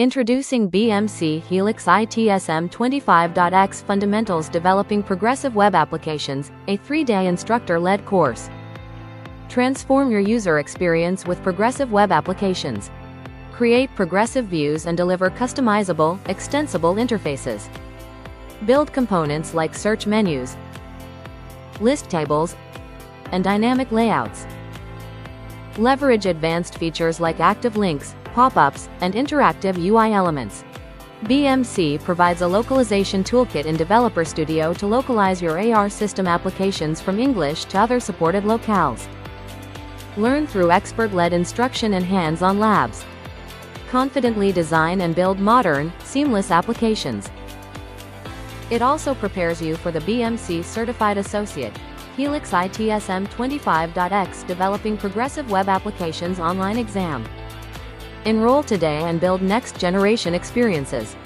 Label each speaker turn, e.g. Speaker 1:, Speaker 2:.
Speaker 1: Introducing BMC Helix ITSM 25.x Fundamentals Developing Progressive Web Applications, a 3-day instructor-led course. Transform your user experience with progressive web applications. Create progressive views and deliver customizable, extensible interfaces. Build components like search menus, list tables, and dynamic layouts. Leverage advanced features like active links, pop-ups, and interactive UI elements. BMC provides a localization toolkit in Developer Studio to localize your AR system applications from English to other supported locales. Learn through expert-led instruction and hands-on labs. Confidently design and build modern, seamless applications. It also prepares you for the BMC Certified Associate, Helix ITSM 25.x Developing Progressive Web Applications online exam. Enroll today and build next-generation experiences.